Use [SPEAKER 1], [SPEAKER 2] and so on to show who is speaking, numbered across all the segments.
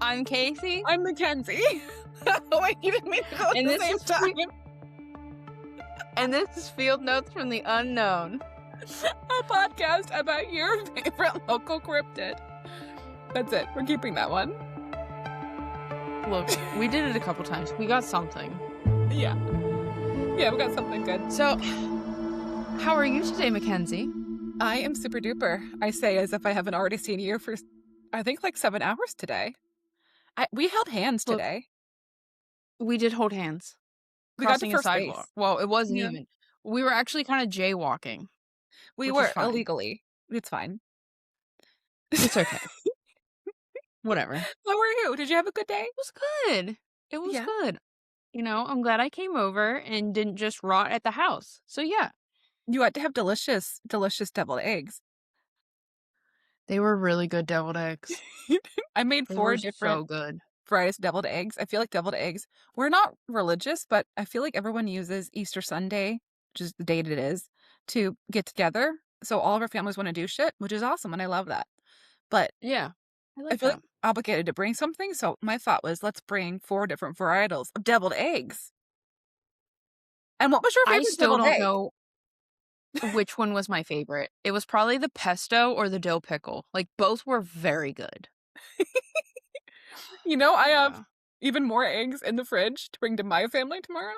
[SPEAKER 1] I'm Casey.
[SPEAKER 2] I'm Mackenzie. Wait, you didn't mean to go at
[SPEAKER 1] And
[SPEAKER 2] the
[SPEAKER 1] this
[SPEAKER 2] same
[SPEAKER 1] is
[SPEAKER 2] time.
[SPEAKER 1] And this is Field Notes from the Unknown.
[SPEAKER 2] A podcast about your favorite local cryptid. That's it. We're keeping that one.
[SPEAKER 1] Look, we did it a couple times. We got something.
[SPEAKER 2] Yeah. Yeah, we got something good.
[SPEAKER 1] So, how are you today, Mackenzie?
[SPEAKER 2] I am super duper. I say as if I haven't already seen you for, I think, like 7 hours today. We held hands
[SPEAKER 1] Look,
[SPEAKER 2] today.
[SPEAKER 1] We did hold hands.
[SPEAKER 2] We got to
[SPEAKER 1] Crossing a
[SPEAKER 2] first
[SPEAKER 1] sidewalk.
[SPEAKER 2] base.
[SPEAKER 1] Well, it wasn't
[SPEAKER 2] Yeah.
[SPEAKER 1] even. We were actually kind of jaywalking.
[SPEAKER 2] We
[SPEAKER 1] which is
[SPEAKER 2] were
[SPEAKER 1] fine.
[SPEAKER 2] illegally. It's fine.
[SPEAKER 1] It's okay. Whatever.
[SPEAKER 2] How are you? Did you have a good day?
[SPEAKER 1] It was good. It was
[SPEAKER 2] Yeah.
[SPEAKER 1] good. You know, I'm glad I came over and didn't just rot at the house. So, yeah.
[SPEAKER 2] You had to have delicious, delicious deviled eggs.
[SPEAKER 1] They were really good deviled eggs.
[SPEAKER 2] I made
[SPEAKER 1] They
[SPEAKER 2] 4
[SPEAKER 1] were
[SPEAKER 2] different
[SPEAKER 1] so good.
[SPEAKER 2] varieties of deviled eggs. I feel like deviled eggs, we're not religious, but I feel like everyone uses Easter Sunday, which is the date it is, to get together. So all of our families want to do shit, which is awesome, and I love that. But
[SPEAKER 1] Yeah.
[SPEAKER 2] I feel like obligated to bring something, so my thought was, let's bring 4 different varietals of deviled eggs. And what was your
[SPEAKER 1] I
[SPEAKER 2] favorite
[SPEAKER 1] still
[SPEAKER 2] deviled
[SPEAKER 1] don't
[SPEAKER 2] egg?
[SPEAKER 1] know which one was my favorite. It was probably the pesto or the dill pickle. Like, both were very good.
[SPEAKER 2] You know, I have
[SPEAKER 1] Yeah.
[SPEAKER 2] even more eggs in the fridge to bring to my family tomorrow.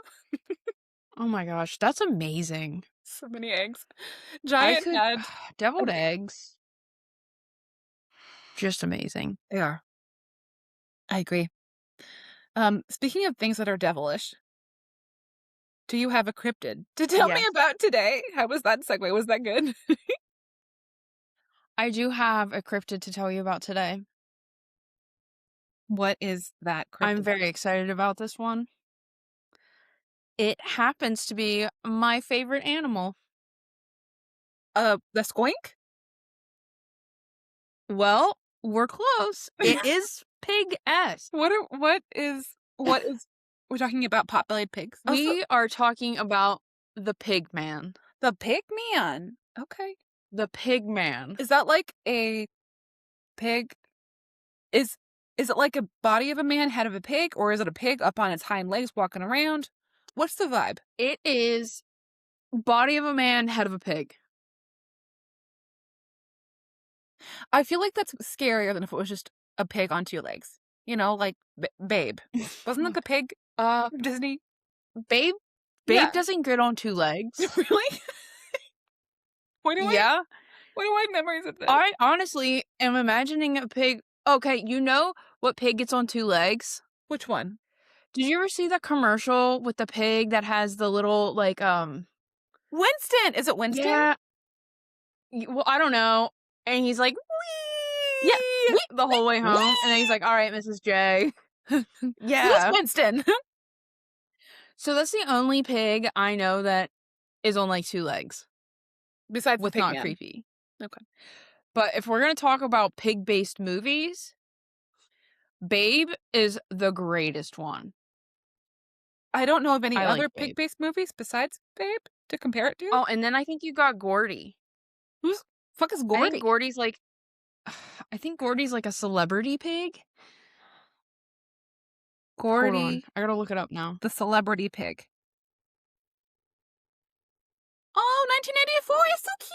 [SPEAKER 1] Oh my gosh, that's amazing.
[SPEAKER 2] So many eggs. Giant head.
[SPEAKER 1] Deviled eggs. Just amazing.
[SPEAKER 2] They are. I agree. Speaking of things that are devilish, do you have a cryptid to tell me
[SPEAKER 1] Yes.
[SPEAKER 2] about today? How was that segue? Was that good?
[SPEAKER 1] I do have a cryptid to tell you about today.
[SPEAKER 2] What is that cryptid?
[SPEAKER 1] I'm very excited about this one. It happens to be my favorite animal.
[SPEAKER 2] The skoink?
[SPEAKER 1] Well, we're close. It is pig-esque.
[SPEAKER 2] What is we're talking about pot-bellied pigs?
[SPEAKER 1] We are talking about the Pigman.
[SPEAKER 2] The Pigman. Okay.
[SPEAKER 1] The Pigman.
[SPEAKER 2] Is that like a pig? Is it like a body of a man, head of a pig, or is it a pig up on its hind legs walking around? What's the vibe?
[SPEAKER 1] It is body of a man, head of a pig.
[SPEAKER 2] I feel like that's scarier than if it was just a pig on 2 legs. You know, like Babe. Wasn't that the pig from Disney?
[SPEAKER 1] Babe
[SPEAKER 2] Yeah.
[SPEAKER 1] doesn't get on 2 legs.
[SPEAKER 2] Really? Why do I have memories of this?
[SPEAKER 1] I honestly am imagining a pig. Okay, you know what pig gets on 2 legs?
[SPEAKER 2] Which one?
[SPEAKER 1] Did you ever see the commercial with the pig that has the little, like,
[SPEAKER 2] Winston! Is it Winston?
[SPEAKER 1] Yeah. Well, I don't know. And he's like, wee!
[SPEAKER 2] Yeah.
[SPEAKER 1] The whole way home. And then he's like, all right, Mrs. J.
[SPEAKER 2] Yeah. Who's Winston?
[SPEAKER 1] So that's the only pig I know that is on, like, 2 legs.
[SPEAKER 2] Besides
[SPEAKER 1] with
[SPEAKER 2] the
[SPEAKER 1] not
[SPEAKER 2] Pigman.
[SPEAKER 1] creepy.
[SPEAKER 2] Okay.
[SPEAKER 1] But if we're going to talk about pig-based movies, Babe is the greatest one.
[SPEAKER 2] I don't know of any
[SPEAKER 1] I like
[SPEAKER 2] other
[SPEAKER 1] Babe.
[SPEAKER 2] pig-based movies besides Babe to compare it to.
[SPEAKER 1] Oh, and then I think you got Gordy.
[SPEAKER 2] Who's fuck is
[SPEAKER 1] I
[SPEAKER 2] Gordy?
[SPEAKER 1] think Gordy's like a celebrity pig.
[SPEAKER 2] Gordy.
[SPEAKER 1] Hold on. I gotta look it up now.
[SPEAKER 2] The celebrity pig. Oh, 1984. He's so cute.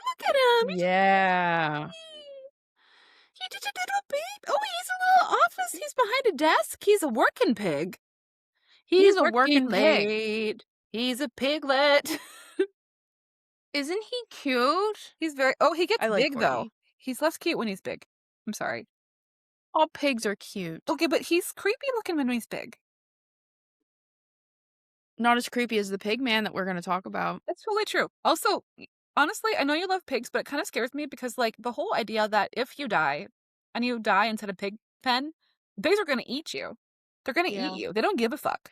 [SPEAKER 2] Look at him.
[SPEAKER 1] Yeah.
[SPEAKER 2] He did a little babe. Oh, he's in a little office. He's behind a desk. He's a working pig.
[SPEAKER 1] He's a working pig.
[SPEAKER 2] late. He's a piglet.
[SPEAKER 1] Isn't he cute?
[SPEAKER 2] He's very... Oh, he gets
[SPEAKER 1] I like
[SPEAKER 2] big, though.
[SPEAKER 1] Gordy.
[SPEAKER 2] He's less cute when he's big. I'm sorry.
[SPEAKER 1] All pigs are cute.
[SPEAKER 2] Okay, but he's creepy looking when he's big.
[SPEAKER 1] Not as creepy as the pig man that we're going to talk about.
[SPEAKER 2] That's totally true. Also, honestly, I know you love pigs, but it kind of scares me because, like, the whole idea that if you die, and you die inside a pig pen, pigs are going to eat you. They're going to eat you. They don't give a fuck.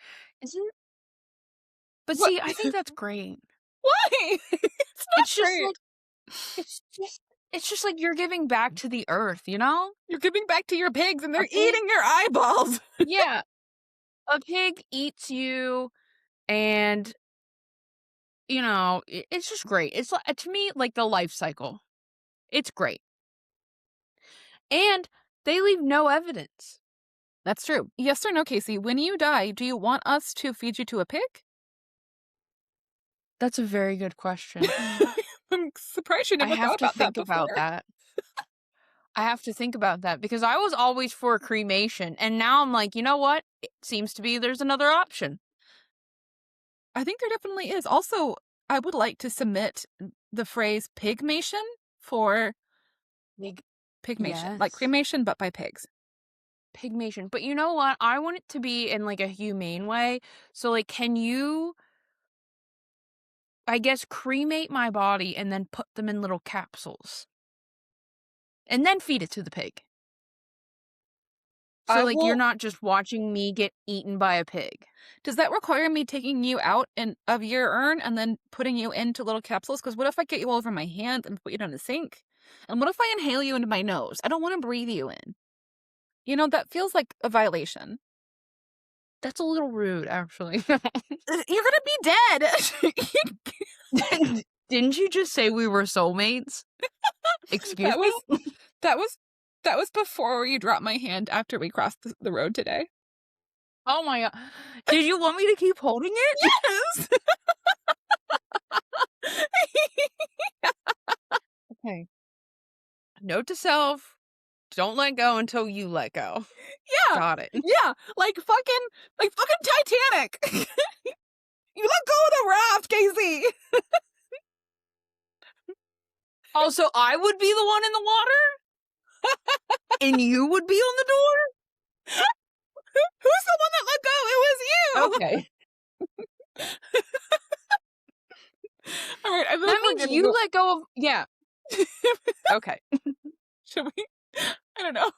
[SPEAKER 1] But
[SPEAKER 2] What?
[SPEAKER 1] see, I think that's great.
[SPEAKER 2] Why? It's not great.
[SPEAKER 1] It's just like you're giving back to the earth, you know?
[SPEAKER 2] You're giving back to your pigs and they're eating your eyeballs.
[SPEAKER 1] Yeah. A pig eats you and, you know, it's just great. It's, to me, like the life cycle. It's great. And they leave no evidence.
[SPEAKER 2] That's true. Yes or no, Casey? When you die, do you want us to feed you to a pig?
[SPEAKER 1] That's a very good question.
[SPEAKER 2] I'm surprised you
[SPEAKER 1] I
[SPEAKER 2] never
[SPEAKER 1] have
[SPEAKER 2] thought
[SPEAKER 1] to
[SPEAKER 2] about that
[SPEAKER 1] think about
[SPEAKER 2] before.
[SPEAKER 1] that. I have to think about that because I was always for cremation, and now I'm like, you know what? It seems to be there's another option.
[SPEAKER 2] I think there definitely is. Also, I would like to submit the phrase pigmation for
[SPEAKER 1] Like,
[SPEAKER 2] pigmation, like
[SPEAKER 1] yes,
[SPEAKER 2] cremation, but by pigs.
[SPEAKER 1] pigmation. But you know what? I want it to be in like a humane way. So, like, can you, I guess, cremate my body and then put them in little capsules and then feed it to the pig? So,
[SPEAKER 2] I
[SPEAKER 1] like, you're
[SPEAKER 2] will.
[SPEAKER 1] not just watching me get eaten by a pig.
[SPEAKER 2] Does that require me taking you out of your urn and then putting you into little capsules? Because what if I get you all over my hand and put you down the sink? And what if I inhale you into my nose? I don't want to breathe you in. That feels like a violation.
[SPEAKER 1] That's a little rude, actually.
[SPEAKER 2] You're gonna be dead.
[SPEAKER 1] Didn't you just say we were soulmates? Excuse
[SPEAKER 2] that
[SPEAKER 1] me?
[SPEAKER 2] was that was that was before you dropped my hand after we crossed the road today.
[SPEAKER 1] Oh my god. Did you want me to keep holding it?
[SPEAKER 2] Yes.
[SPEAKER 1] Okay. Note to self, don't let go until you let go.
[SPEAKER 2] Yeah.
[SPEAKER 1] Got it.
[SPEAKER 2] Yeah. Like fucking Titanic. You let go of the raft, Casey.
[SPEAKER 1] Also, I would be the one in the water, and you would be on the
[SPEAKER 2] Who's the one that let go? It was
[SPEAKER 1] door?
[SPEAKER 2] you.
[SPEAKER 1] Okay.
[SPEAKER 2] All right, I feel like
[SPEAKER 1] That
[SPEAKER 2] we're
[SPEAKER 1] means
[SPEAKER 2] gonna
[SPEAKER 1] you
[SPEAKER 2] go.
[SPEAKER 1] let go of yeah. Okay.
[SPEAKER 2] Should we? I don't know.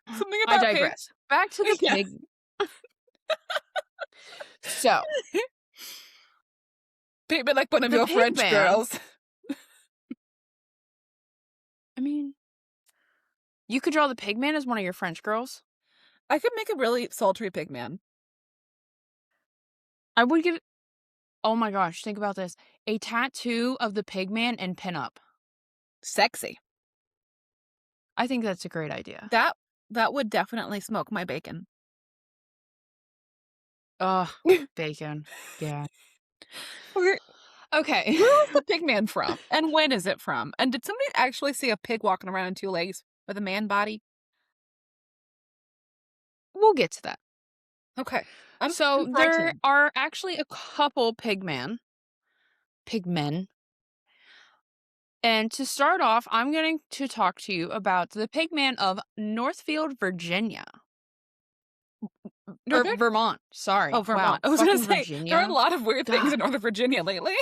[SPEAKER 2] Something
[SPEAKER 1] I
[SPEAKER 2] about pigs.
[SPEAKER 1] digress. Back to the
[SPEAKER 2] Yeah.
[SPEAKER 1] pig. So,
[SPEAKER 2] Pigman like one of
[SPEAKER 1] the
[SPEAKER 2] your
[SPEAKER 1] pig
[SPEAKER 2] French
[SPEAKER 1] man,
[SPEAKER 2] girls.
[SPEAKER 1] I mean, you could draw the pig man as one of your French girls.
[SPEAKER 2] I could make a really sultry pigman.
[SPEAKER 1] I would get oh my gosh, think about this. A tattoo of the pig man and pinup.
[SPEAKER 2] Sexy.
[SPEAKER 1] I think that's a great idea.
[SPEAKER 2] That would definitely smoke my bacon.
[SPEAKER 1] Ugh, bacon. Yeah.
[SPEAKER 2] Where
[SPEAKER 1] Okay.
[SPEAKER 2] where was the pigman from? And when is it from? And did somebody actually see a pig walking around on two legs with a man body?
[SPEAKER 1] We'll get to that.
[SPEAKER 2] Okay. I'm
[SPEAKER 1] So there
[SPEAKER 2] frightened.
[SPEAKER 1] are actually a couple pigmen. And to start off, I'm going to talk to you about the pigman of Northfield, Virginia. Or
[SPEAKER 2] Northern?
[SPEAKER 1] Vermont.
[SPEAKER 2] Oh,
[SPEAKER 1] Sorry.
[SPEAKER 2] Vermont.
[SPEAKER 1] Wow.
[SPEAKER 2] I was gonna
[SPEAKER 1] Fucking
[SPEAKER 2] say there are a
[SPEAKER 1] Virginia.
[SPEAKER 2] lot of weird things in
[SPEAKER 1] God,
[SPEAKER 2] Northern Virginia lately.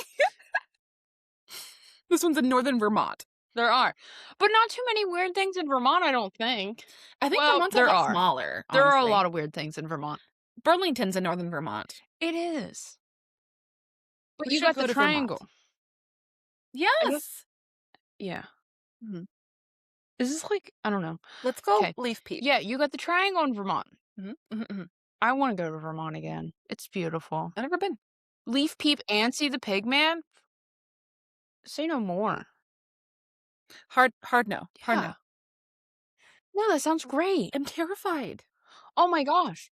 [SPEAKER 2] This one's in Northern Vermont.
[SPEAKER 1] there are. But not too many weird things in Vermont, I don't think.
[SPEAKER 2] I think
[SPEAKER 1] Well,
[SPEAKER 2] Vermont's a
[SPEAKER 1] there
[SPEAKER 2] lot
[SPEAKER 1] are.
[SPEAKER 2] smaller,
[SPEAKER 1] There are a
[SPEAKER 2] honestly.
[SPEAKER 1] lot of weird things in Vermont.
[SPEAKER 2] Burlington's in Northern Vermont.
[SPEAKER 1] It is. But
[SPEAKER 2] We
[SPEAKER 1] you
[SPEAKER 2] should
[SPEAKER 1] got the
[SPEAKER 2] go to Vermont.
[SPEAKER 1] triangle. I guess.
[SPEAKER 2] Yes.
[SPEAKER 1] Yeah.
[SPEAKER 2] Mhm.
[SPEAKER 1] Is this like, I don't know.
[SPEAKER 2] Let's go
[SPEAKER 1] Okay.
[SPEAKER 2] leaf peep.
[SPEAKER 1] Yeah, you got the triangle in Vermont.
[SPEAKER 2] Mhm, mhm, mhm.
[SPEAKER 1] I want to go to Vermont again. It's beautiful.
[SPEAKER 2] I've never been.
[SPEAKER 1] Leaf peep and see the pig man? Say no more.
[SPEAKER 2] Hard no. Hard no.
[SPEAKER 1] Yeah. No, that sounds great.
[SPEAKER 2] I'm terrified.
[SPEAKER 1] Oh my gosh.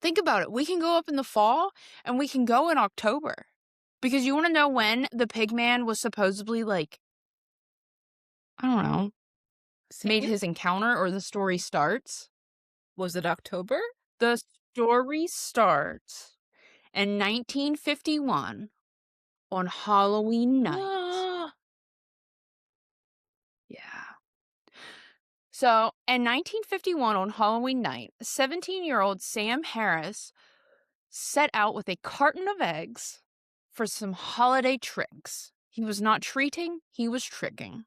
[SPEAKER 1] Think about it. We can go up in the fall and we can go in October. Because you want to know when the pig man was supposedly like, I don't know, made
[SPEAKER 2] Singing?
[SPEAKER 1] his encounter or the story starts?
[SPEAKER 2] Was it October?
[SPEAKER 1] The story starts in 1951 on Halloween night.
[SPEAKER 2] Ah.
[SPEAKER 1] Yeah. So, in 1951 on Halloween night, 17-year-old Sam Harris set out with a carton of eggs for some holiday tricks. He was not treating, he was tricking.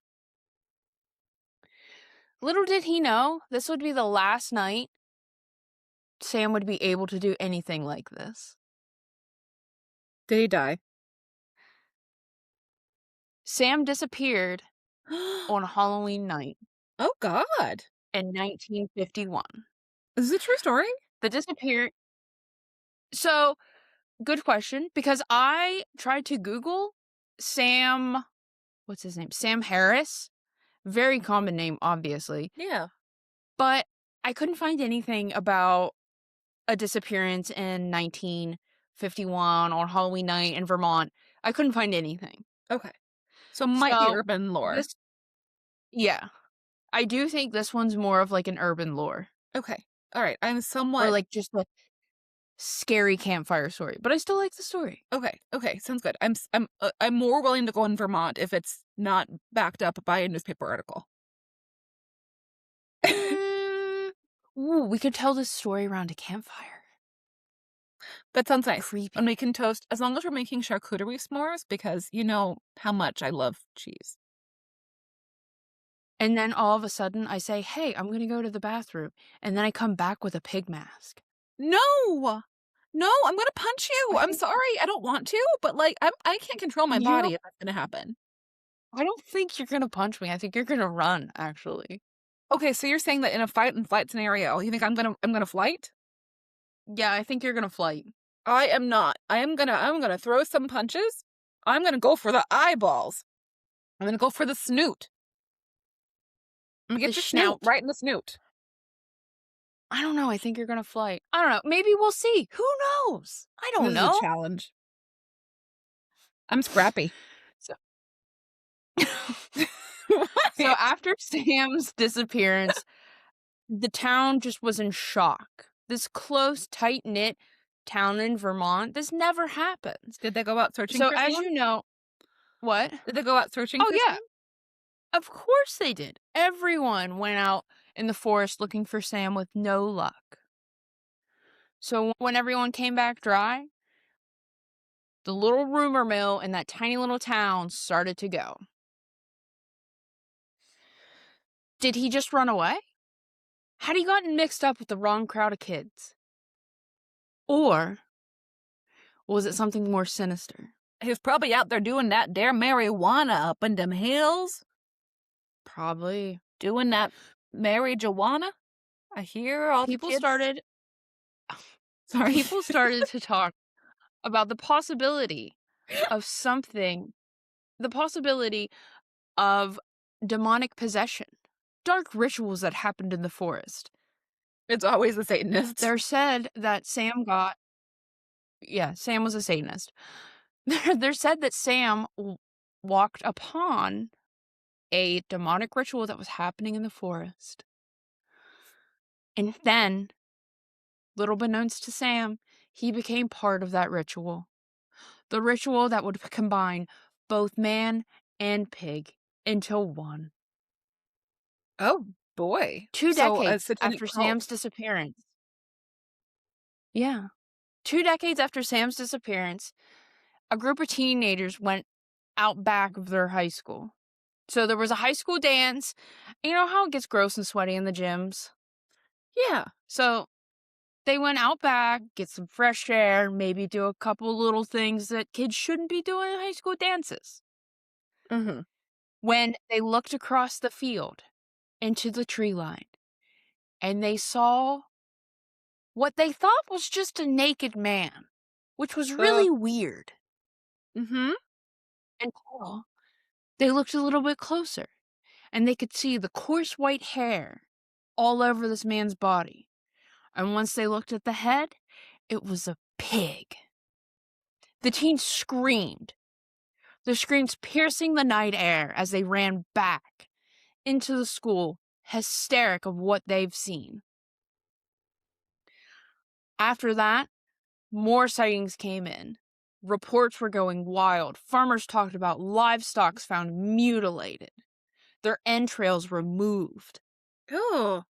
[SPEAKER 1] Little did he know, this would be the last night Sam would be able to do anything like this.
[SPEAKER 2] Did he die?
[SPEAKER 1] Sam disappeared on Halloween night
[SPEAKER 2] Oh God.
[SPEAKER 1] in 1951.
[SPEAKER 2] Is this a true story?
[SPEAKER 1] The disappear. So, good question, because I tried to Google Sam, what's his name? Sam Harris. Very common name, obviously.
[SPEAKER 2] Yeah.
[SPEAKER 1] But I couldn't find anything about a disappearance in 1951 on Halloween night in Vermont. I couldn't find anything.
[SPEAKER 2] Okay. So might be
[SPEAKER 1] So,
[SPEAKER 2] urban lore.
[SPEAKER 1] this yeah, I do think this one's more of, like, an urban lore
[SPEAKER 2] Okay. Alright, I'm
[SPEAKER 1] or,
[SPEAKER 2] somewhat
[SPEAKER 1] like, just a scary campfire story, but I still like the story.
[SPEAKER 2] okay, okay, sounds good. I'm more willing to go in Vermont if it's not backed up by a newspaper article.
[SPEAKER 1] Mm, ooh, we could tell this story around a campfire.
[SPEAKER 2] That sounds nice. And
[SPEAKER 1] Creepy.
[SPEAKER 2] we can toast as long as we're making charcuterie s'mores because you know how much I love cheese.
[SPEAKER 1] And then all of a sudden, I say, "Hey, I'm gonna go to the bathroom," and then I come back with a pig mask.
[SPEAKER 2] No! No, I'm gonna punch you.
[SPEAKER 1] I
[SPEAKER 2] I'm
[SPEAKER 1] think
[SPEAKER 2] sorry. I don't want to, but, like, I can't control my
[SPEAKER 1] you
[SPEAKER 2] body
[SPEAKER 1] don't
[SPEAKER 2] if that's gonna happen.
[SPEAKER 1] I don't think you're gonna punch me, I think you're gonna run, actually.
[SPEAKER 2] Okay, so you're saying that in a fight and flight scenario, you think I'm gonna flight?
[SPEAKER 1] Yeah, I think you're gonna flight.
[SPEAKER 2] I am not. I'm gonna throw some punches. I'm gonna go for the eyeballs. I'm gonna go for the snoot. I'm gonna
[SPEAKER 1] The
[SPEAKER 2] get your snoot
[SPEAKER 1] schnout.
[SPEAKER 2] right in the snoot.
[SPEAKER 1] I don't know, I think you're gonna flight. I don't know, maybe we'll see. Who knows? I
[SPEAKER 2] This
[SPEAKER 1] don't
[SPEAKER 2] is a
[SPEAKER 1] know.
[SPEAKER 2] challenge. I'm scrappy.
[SPEAKER 1] So so
[SPEAKER 2] What?
[SPEAKER 1] after Sam's disappearance, the town just was in shock. This close, tight-knit town in Vermont, this never happens.
[SPEAKER 2] Did they go out searching
[SPEAKER 1] So
[SPEAKER 2] for
[SPEAKER 1] as
[SPEAKER 2] Sam?
[SPEAKER 1] you know what?
[SPEAKER 2] Did they go out searching
[SPEAKER 1] Oh,
[SPEAKER 2] for
[SPEAKER 1] yeah,
[SPEAKER 2] Sam?
[SPEAKER 1] of course they did. Everyone went out in the forest looking for Sam with no luck. So when everyone came back dry, the little rumor mill in that tiny little town started to go. Did he just run away? Had he gotten mixed up with the wrong crowd of kids? Or was it something more sinister?
[SPEAKER 2] He was probably out there doing that dare marijuana up in them hills.
[SPEAKER 1] Probably.
[SPEAKER 2] Doing that marijuana. I hear all the
[SPEAKER 1] People
[SPEAKER 2] kids.
[SPEAKER 1] started
[SPEAKER 2] Sorry.
[SPEAKER 1] people started to talk about of something the possibility of demonic possession, dark rituals that happened in the forest.
[SPEAKER 2] It's always the Satanists.
[SPEAKER 1] They're said that Sam got yeah, Sam was a Satanist. They're said that Sam walked upon a demonic ritual that was happening in the forest. And then, little beknownst to Sam, he became part of that ritual. The ritual that would combine both man and pig into one.
[SPEAKER 2] Oh boy.
[SPEAKER 1] 2
[SPEAKER 2] So a
[SPEAKER 1] decades
[SPEAKER 2] satanic
[SPEAKER 1] after
[SPEAKER 2] cult.
[SPEAKER 1] Sam's disappearance. Yeah. 2 decades after Sam's disappearance, a group of teenagers went out back of their high school. So there was a high school dance. You know how it gets gross and sweaty in the gyms?
[SPEAKER 2] Yeah.
[SPEAKER 1] So they went out back, get some fresh air, maybe do a couple little things that kids shouldn't be doing in high school dances.
[SPEAKER 2] Mhm.
[SPEAKER 1] When they looked across the field into the tree line and they saw what they thought was just a naked man, which was
[SPEAKER 2] Uh.
[SPEAKER 1] really weird.
[SPEAKER 2] Mhm.
[SPEAKER 1] Until they looked a little bit closer and they could see the coarse white hair all over this man's body. And once they looked at the head, it was a pig. The teens screamed, their screams piercing the night air as they ran back into the school, hysteric of what they've seen. After that, more sightings came in. Reports were going wild. Farmers talked about livestock found mutilated, their entrails removed.
[SPEAKER 2] Oh.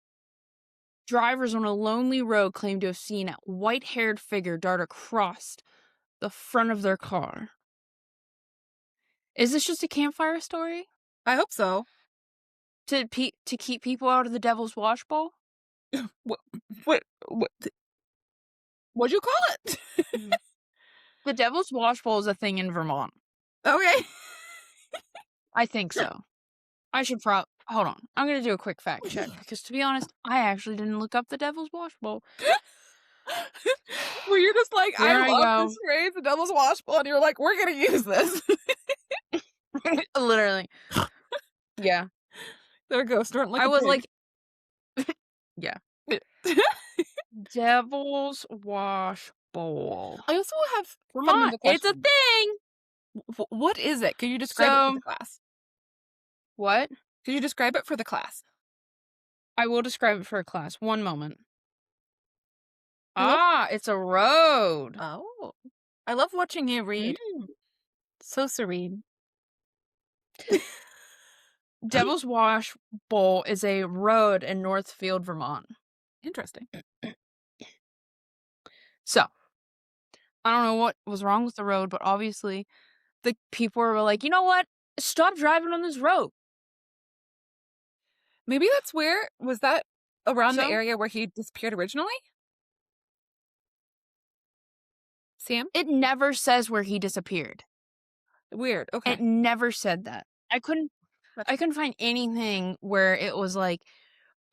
[SPEAKER 1] Drivers on a lonely road claimed to have seen a white-haired figure dart across the front of their car. Is this just a campfire story?
[SPEAKER 2] I hope so.
[SPEAKER 1] To keep people out of the Devil's Wash Bowl?
[SPEAKER 2] What what what'd you call it?
[SPEAKER 1] Mhm. The Devil's Wash Bowl is a thing in Vermont.
[SPEAKER 2] Okay.
[SPEAKER 1] I think so. I should hold on. I'm gonna do a quick fact check because to be honest, I actually didn't look up the Devil's Wash Bowl.
[SPEAKER 2] Where you're just like, "I
[SPEAKER 1] Here I
[SPEAKER 2] love
[SPEAKER 1] go.
[SPEAKER 2] this phrase, the devil's washbowl," and you're like, "We're gonna use this."
[SPEAKER 1] Literally. Yeah.
[SPEAKER 2] There, ghosts don't like
[SPEAKER 1] I
[SPEAKER 2] a
[SPEAKER 1] was
[SPEAKER 2] pig.
[SPEAKER 1] like, yeah. Devil's Wash Bowl.
[SPEAKER 2] I also have
[SPEAKER 1] Vermont,
[SPEAKER 2] fundamental
[SPEAKER 1] it's a
[SPEAKER 2] questions.
[SPEAKER 1] thing!
[SPEAKER 2] What is it? Can you describe it for
[SPEAKER 1] So
[SPEAKER 2] the class?
[SPEAKER 1] what?
[SPEAKER 2] Can you describe it for the class?
[SPEAKER 1] I will describe it for a class. One moment.
[SPEAKER 2] I love
[SPEAKER 1] It's a road.
[SPEAKER 2] Oh. I love watching you read.
[SPEAKER 1] Mm.
[SPEAKER 2] So serene.
[SPEAKER 1] Devil's Wash Bowl is a road in Northfield, Vermont.
[SPEAKER 2] Interesting.
[SPEAKER 1] So, I don't know what was wrong with the road, but obviously the people were like, "You know what? Stop driving on this road."
[SPEAKER 2] Maybe that's where was that around the
[SPEAKER 1] So,
[SPEAKER 2] area where he disappeared originally? Sam?
[SPEAKER 1] it never says where he disappeared.
[SPEAKER 2] Weird.
[SPEAKER 1] It
[SPEAKER 2] Okay.
[SPEAKER 1] never said that. I
[SPEAKER 2] Gotcha.
[SPEAKER 1] couldn't find anything where it was like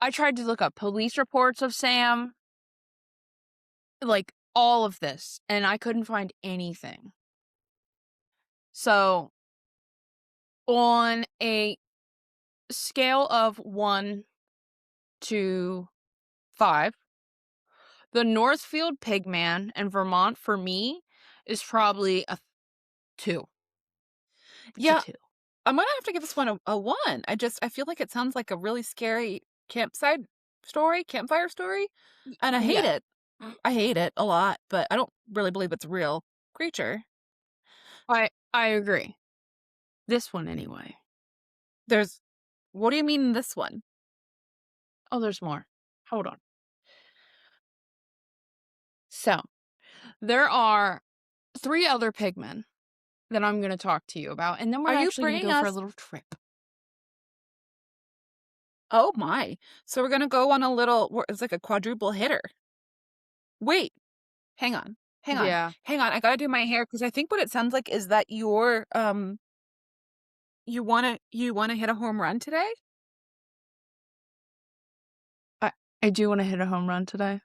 [SPEAKER 1] I tried to look up police reports of Sam, like all of this, and I couldn't find anything. So, on a scale of 1 to 5, the Northfield Pigman in Vermont for me is probably a 2. It's a
[SPEAKER 2] Yeah,
[SPEAKER 1] 2.
[SPEAKER 2] I'm gonna have to give this one a 1. I feel like it sounds like a really scary campfire story, and I hate
[SPEAKER 1] Yeah,
[SPEAKER 2] it. I hate it a lot, but I don't really believe it's a real creature.
[SPEAKER 1] I agree. This one anyway.
[SPEAKER 2] There's What do you mean this one?
[SPEAKER 1] Oh, there's more. Hold on. So, there are 3 other pigmen that I'm gonna talk to you about, and then we're
[SPEAKER 2] Are you
[SPEAKER 1] actually gonna
[SPEAKER 2] bringing
[SPEAKER 1] go for a
[SPEAKER 2] us
[SPEAKER 1] little trip.
[SPEAKER 2] Oh my. So we're gonna go on a little it's like a quadruple hitter. Wait, hang on. Hang on.
[SPEAKER 1] Yeah,
[SPEAKER 2] Hang on. I gotta do my hair because I think what it sounds like is that you wanna hit a home run today?
[SPEAKER 1] I I do wanna hit a home run today.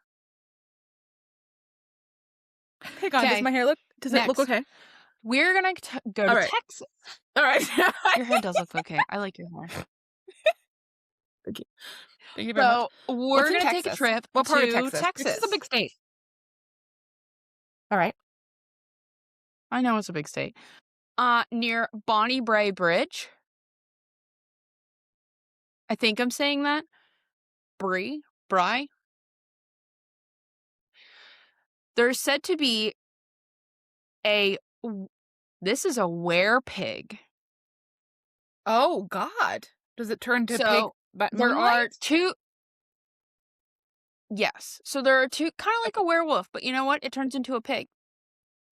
[SPEAKER 2] Hang on,
[SPEAKER 1] Okay,
[SPEAKER 2] does it look
[SPEAKER 1] next,
[SPEAKER 2] okay?
[SPEAKER 1] we're gonna go
[SPEAKER 2] All
[SPEAKER 1] to
[SPEAKER 2] right.
[SPEAKER 1] Texas.
[SPEAKER 2] All right.
[SPEAKER 1] Your hair does look okay. I like your hair.
[SPEAKER 2] Thank you. Thank you very much.
[SPEAKER 1] So, we're
[SPEAKER 2] What's in
[SPEAKER 1] gonna take a
[SPEAKER 2] Texas?
[SPEAKER 1] trip
[SPEAKER 2] What part of
[SPEAKER 1] to
[SPEAKER 2] Texas? Texas is a
[SPEAKER 1] Texas.
[SPEAKER 2] big state. All right.
[SPEAKER 1] I know it's a big state. Near Bonnie Bray Bridge. I think I'm saying that. Bry. There's said to be a this is a were-pig.
[SPEAKER 2] Oh God. Does it turn to pig
[SPEAKER 1] So,
[SPEAKER 2] but
[SPEAKER 1] there are
[SPEAKER 2] moonlight?
[SPEAKER 1] 2 yes. So, there are 2 kinda like a
[SPEAKER 2] Okay.
[SPEAKER 1] werewolf, but you know what? It turns into a pig.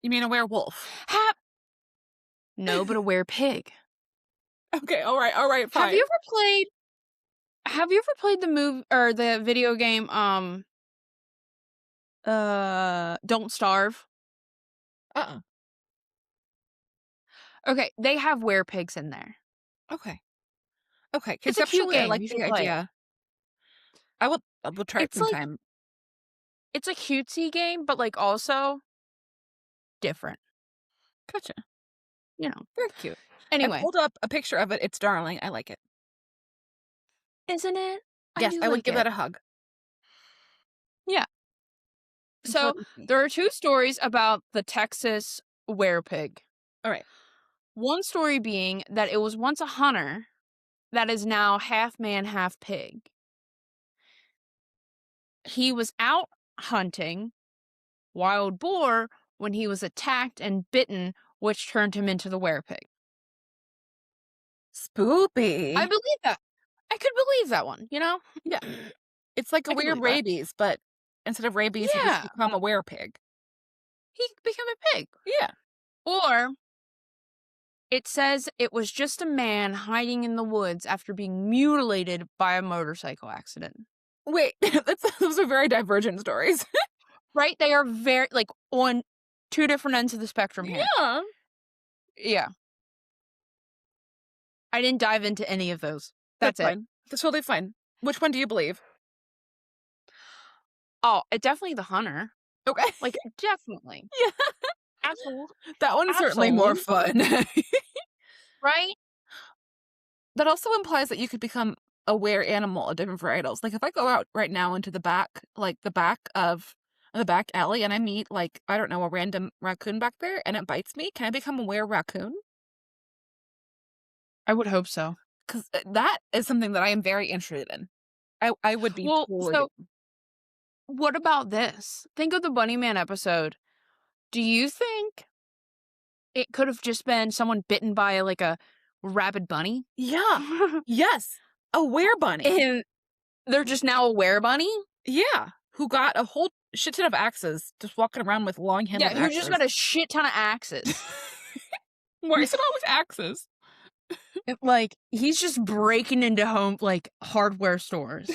[SPEAKER 2] You mean a werewolf?
[SPEAKER 1] Ha No, but a were-pig.
[SPEAKER 2] Okay, all right,
[SPEAKER 1] Have
[SPEAKER 2] fine.
[SPEAKER 1] you ever played have you ever played the or the video game, Don't Starve?
[SPEAKER 2] Uh-uh.
[SPEAKER 1] Okay, they have were-pigs in there.
[SPEAKER 2] Okay. Okay.
[SPEAKER 1] It's a cute
[SPEAKER 2] Conceptually, I
[SPEAKER 1] game,
[SPEAKER 2] like
[SPEAKER 1] you
[SPEAKER 2] the
[SPEAKER 1] should play it.
[SPEAKER 2] idea. I will try it
[SPEAKER 1] It's like
[SPEAKER 2] sometime.
[SPEAKER 1] it's a cutesy game, but, like, also different,
[SPEAKER 2] Gotcha.
[SPEAKER 1] you know?
[SPEAKER 2] Very cute. I
[SPEAKER 1] Anyway,
[SPEAKER 2] pulled up a picture of it. It's darling. I like it.
[SPEAKER 1] isn't it? I
[SPEAKER 2] Yes,
[SPEAKER 1] do
[SPEAKER 2] I would
[SPEAKER 1] like
[SPEAKER 2] give
[SPEAKER 1] it.
[SPEAKER 2] that a hug.
[SPEAKER 1] Yeah. So,
[SPEAKER 2] Important to me.
[SPEAKER 1] there are 2 stories about the Texas were-pig.
[SPEAKER 2] All right.
[SPEAKER 1] One story being that it was once a hunter that is now half man, half pig. He was out hunting wild boar when he was attacked and bitten, which turned him into the were-pig. I
[SPEAKER 2] Spoopy.
[SPEAKER 1] believe that. I could believe that one, you know?
[SPEAKER 2] Yeah. It's like a
[SPEAKER 1] I could
[SPEAKER 2] weird
[SPEAKER 1] believe that.
[SPEAKER 2] rabies, but instead of rabies, he just
[SPEAKER 1] Yeah,
[SPEAKER 2] become a werepig.
[SPEAKER 1] he became a pig.
[SPEAKER 2] Yeah.
[SPEAKER 1] Or it says it was just a man hiding in the woods after being mutilated by a motorcycle accident.
[SPEAKER 2] Wait, those are very divergent stories.
[SPEAKER 1] Right? They are very, like, on 2 different ends of the spectrum here.
[SPEAKER 2] Yeah.
[SPEAKER 1] Yeah. I didn't dive into any of those.
[SPEAKER 2] That's
[SPEAKER 1] That's it.
[SPEAKER 2] fine. That's totally fine. Which one do you believe?
[SPEAKER 1] Oh, definitely the hunter.
[SPEAKER 2] Okay.
[SPEAKER 1] Like, definitely.
[SPEAKER 2] Yeah.
[SPEAKER 1] Absolutely.
[SPEAKER 2] That one's certainly more
[SPEAKER 1] Absolutely.
[SPEAKER 2] fun.
[SPEAKER 1] Right?
[SPEAKER 2] That also implies that you could become a rare animal of different varietals. Like, if I go out right now into the back, like, the back alley and I meet, like, I don't know, a random raccoon back there and it bites me, can I become a were raccoon?
[SPEAKER 1] I would hope so.
[SPEAKER 2] 'Cause, that is something that I am very interested in. I would be
[SPEAKER 1] Well,
[SPEAKER 2] totally
[SPEAKER 1] so
[SPEAKER 2] game.
[SPEAKER 1] what about this? Think of the Bunny Man episode. Do you think it could have just been someone bitten by, like, a rabid bunny?
[SPEAKER 2] Yeah. Yes. A were bunny.
[SPEAKER 1] And they're just now a bunny?
[SPEAKER 2] Yeah. Who got a whole shit ton of axes, just walking around with long-handled
[SPEAKER 1] Yeah, who just
[SPEAKER 2] axes.
[SPEAKER 1] got a shit ton of axes.
[SPEAKER 2] Why is it always axes?
[SPEAKER 1] Like, he's just breaking into hardware stores.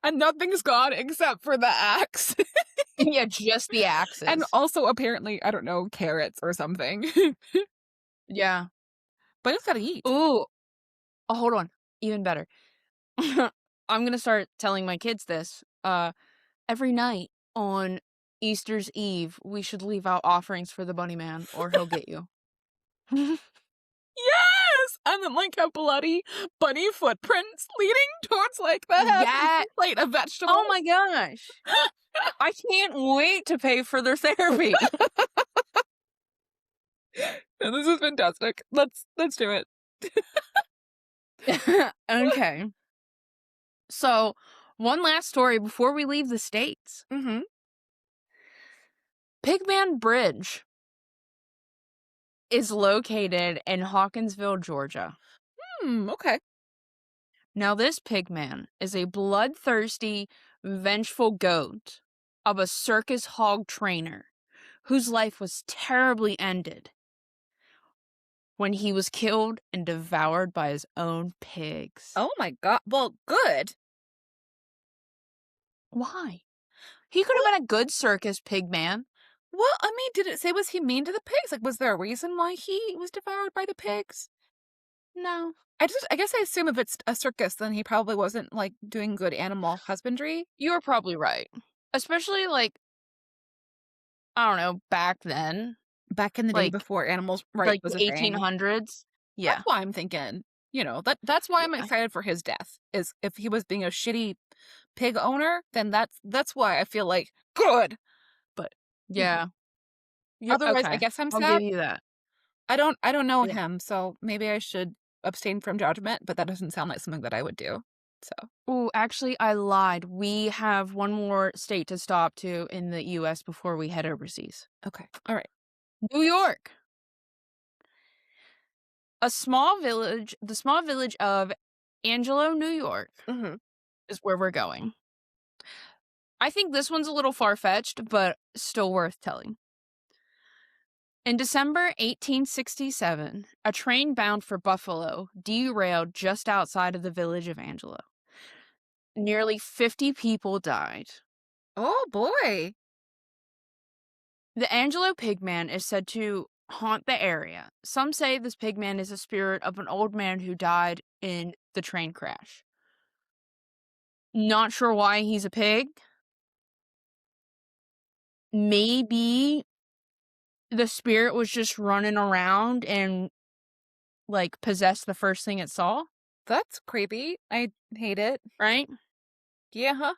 [SPEAKER 2] And nothing's gone except for the axe.
[SPEAKER 1] Yeah, just the
[SPEAKER 2] And
[SPEAKER 1] axes.
[SPEAKER 2] also apparently, I don't know, carrots or something.
[SPEAKER 1] Yeah.
[SPEAKER 2] But it's gotta eat.
[SPEAKER 1] Ooh. Oh, hold on. Even better. I'm gonna start telling my kids this. Every night on Easter's Eve, we should leave out offerings for the Bunny Man, or he'll get you.
[SPEAKER 2] Yes! And then, like, have bloody bunny footprints leading towards, like, the heavy
[SPEAKER 1] Yeah.
[SPEAKER 2] plate of
[SPEAKER 1] Oh
[SPEAKER 2] vegetables.
[SPEAKER 1] my gosh. I can't wait to pay for their therapy.
[SPEAKER 2] And this is fantastic. Let's do it.
[SPEAKER 1] Okay. So, one last story before we leave the States.
[SPEAKER 2] Mhm.
[SPEAKER 1] Pigman Bridge is located in Hawkinsville, Georgia.
[SPEAKER 2] Okay.
[SPEAKER 1] Now, this pigman is a bloodthirsty, vengeful goat of a circus hog trainer whose life was terribly ended when he was killed and devoured by his own pigs.
[SPEAKER 2] Oh my god. Well, good.
[SPEAKER 1] Why? He could
[SPEAKER 2] Well
[SPEAKER 1] have been a good circus pigman.
[SPEAKER 2] well, I mean, did it say was he mean to the pigs? Like, was there a reason why he was devoured by the pigs?
[SPEAKER 1] No,
[SPEAKER 2] I guess I assume if it's a circus, then he probably wasn't, like, doing good animal husbandry.
[SPEAKER 1] you were probably right. Especially, I don't know, back then.
[SPEAKER 2] Back in the day
[SPEAKER 1] Like,
[SPEAKER 2] before animals' right
[SPEAKER 1] like
[SPEAKER 2] was
[SPEAKER 1] the
[SPEAKER 2] a thing.
[SPEAKER 1] 1800s.
[SPEAKER 2] That's
[SPEAKER 1] Yeah.
[SPEAKER 2] why I'm thinking, that's why I'm
[SPEAKER 1] Yeah.
[SPEAKER 2] excited for his death, is if he was being a shitty pig owner, then that's why I feel like, good, but, you know,
[SPEAKER 1] Yeah.
[SPEAKER 2] otherwise, I
[SPEAKER 1] Okay.
[SPEAKER 2] guess I'm
[SPEAKER 1] I'll give
[SPEAKER 2] sad.
[SPEAKER 1] you that.
[SPEAKER 2] I don't know
[SPEAKER 1] Yeah.
[SPEAKER 2] him, so maybe I should abstain from judgment, but that doesn't sound like something that I would do, so
[SPEAKER 1] Ooh, actually, I lied. We have one more state to stop to in the US before we head overseas.
[SPEAKER 2] okay, alright.
[SPEAKER 1] New York. The small village of Angelo, New York
[SPEAKER 2] Mhm.
[SPEAKER 1] is where we're going. I think this one's a little far-fetched, but still worth telling. In December 1867, a train bound for Buffalo derailed just outside of the village of Angelo. Nearly 50 people died.
[SPEAKER 2] Oh, boy.
[SPEAKER 1] The Angelo Pigman is said to haunt the area. Some say this pigman is a spirit of an old man who died in the train crash. Not sure why he's a pig. Maybe the spirit was just running around and possessed the first thing it saw,
[SPEAKER 2] That's creepy. I hate it.
[SPEAKER 1] right?
[SPEAKER 2] Yeah, huh?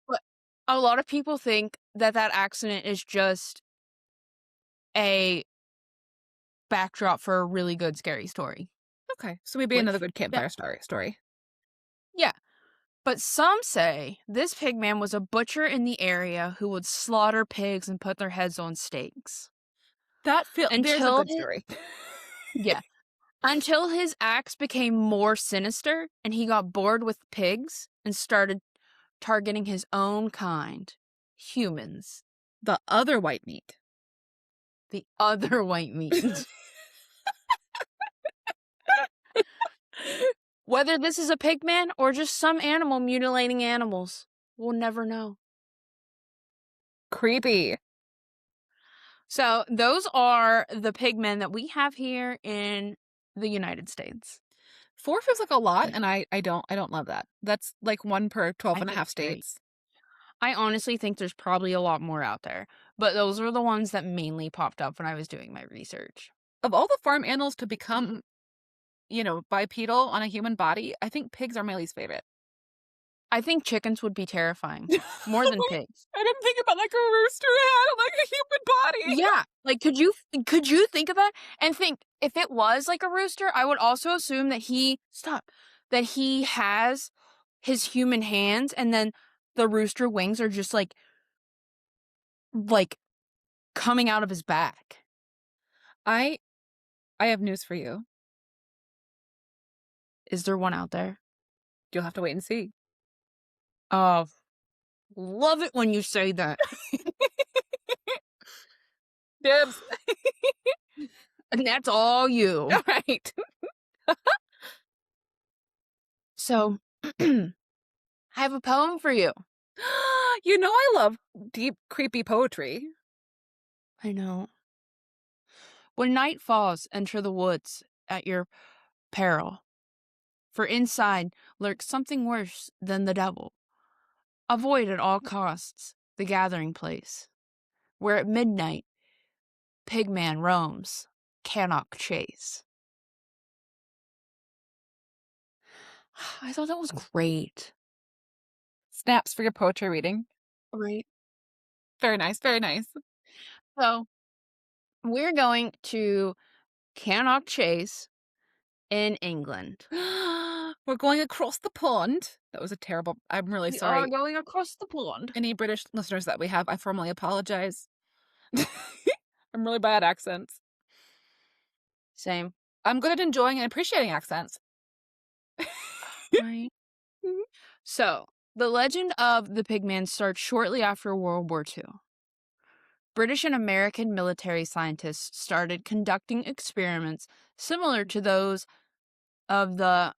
[SPEAKER 1] But a lot of people think that that accident is just a backdrop for a really good scary story.
[SPEAKER 2] Okay, so maybe another
[SPEAKER 1] Which,
[SPEAKER 2] good
[SPEAKER 1] yeah,
[SPEAKER 2] campfire story.
[SPEAKER 1] yeah. But some say this pigman was a butcher in the area who would slaughter pigs and put their heads on stakes.
[SPEAKER 2] There's a
[SPEAKER 1] Until
[SPEAKER 2] good story.
[SPEAKER 1] yeah, until his acts became more sinister and he got bored with pigs and started targeting his own kind, humans,
[SPEAKER 2] The other white meat.
[SPEAKER 1] the other white meat. Whether this is a pigman or just some animal mutilating animals, we'll never know.
[SPEAKER 2] Creepy.
[SPEAKER 1] So those are the pigmen that we have here in the United States.
[SPEAKER 2] 4 feels like a lot,
[SPEAKER 1] Yeah,
[SPEAKER 2] and I don't love that. That's like 1 per 12
[SPEAKER 1] I
[SPEAKER 2] and a
[SPEAKER 1] think
[SPEAKER 2] half
[SPEAKER 1] it's great.
[SPEAKER 2] states.
[SPEAKER 1] I honestly think there's probably a lot more out there, but those were the ones that mainly popped up when I was doing my research.
[SPEAKER 2] Of all the farm animals to become bipedal on a human body, I think pigs are my least favorite.
[SPEAKER 1] I think chickens would be terrifying, more than pigs.
[SPEAKER 2] I didn't think about, like, a rooster head on, like, a human body.
[SPEAKER 1] Yeah, like, could you think of that? And think, if it was like a rooster, I would also assume that that he has his human hands, and then the rooster wings are just, like, coming out of his back.
[SPEAKER 2] I I have news for you.
[SPEAKER 1] Is there one out there?
[SPEAKER 2] You'll have to wait and see.
[SPEAKER 1] Oh, love it when you say that.
[SPEAKER 2] Dibs.
[SPEAKER 1] And that's all you.
[SPEAKER 2] Alright.
[SPEAKER 1] So, I have a poem for you.
[SPEAKER 2] I love deep, creepy poetry.
[SPEAKER 1] I know. When night falls, enter the woods at your peril, for inside lurks something worse than the devil. Avoid at all costs the gathering place, where at midnight Pigman roams, cannot chase. I thought that was great.
[SPEAKER 2] Snaps for your poetry reading.
[SPEAKER 1] Right.
[SPEAKER 2] Very nice, very nice.
[SPEAKER 1] So, we're going to Cannock Chase in England.
[SPEAKER 2] We're going across the pond. That was a terrible I'm really
[SPEAKER 1] We are
[SPEAKER 2] sorry.
[SPEAKER 1] going across the pond.
[SPEAKER 2] Any British listeners that we have, I formally apologize. I'm really bad at accents.
[SPEAKER 1] Same.
[SPEAKER 2] I'm good at enjoying and appreciating accents.
[SPEAKER 1] Right. So, the legend of the Pigman starts shortly after World War II. British and American military scientists started conducting experiments similar to those of the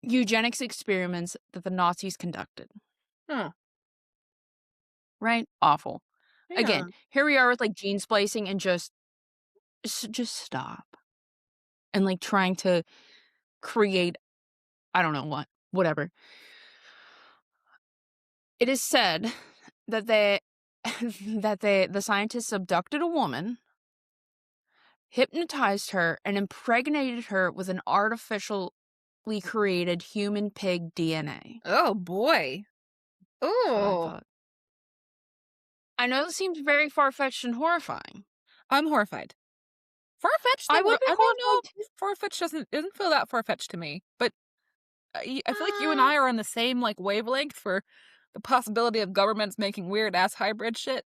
[SPEAKER 1] eugenics experiments that the Nazis conducted.
[SPEAKER 2] Huh.
[SPEAKER 1] Right? Awful.
[SPEAKER 2] Yeah.
[SPEAKER 1] Again, here we are with gene splicing and just stop. And trying to create, I don't know what, whatever. It is said that the scientists abducted a woman, hypnotized her, and impregnated her with an artificially created human pig DNA.
[SPEAKER 2] Oh, boy.
[SPEAKER 1] That's what I
[SPEAKER 2] Oh,
[SPEAKER 1] thought. I know this seems very far-fetched and horrifying.
[SPEAKER 2] I'm horrified. Far-fetched,
[SPEAKER 1] I
[SPEAKER 2] though,
[SPEAKER 1] would be
[SPEAKER 2] I don't know.
[SPEAKER 1] horrified too.
[SPEAKER 2] Far-fetched doesn't feel that far-fetched to me, but I feel like you and
[SPEAKER 1] Uh,
[SPEAKER 2] I are on the same, wavelength for the possibility of governments making weird-ass hybrid shit.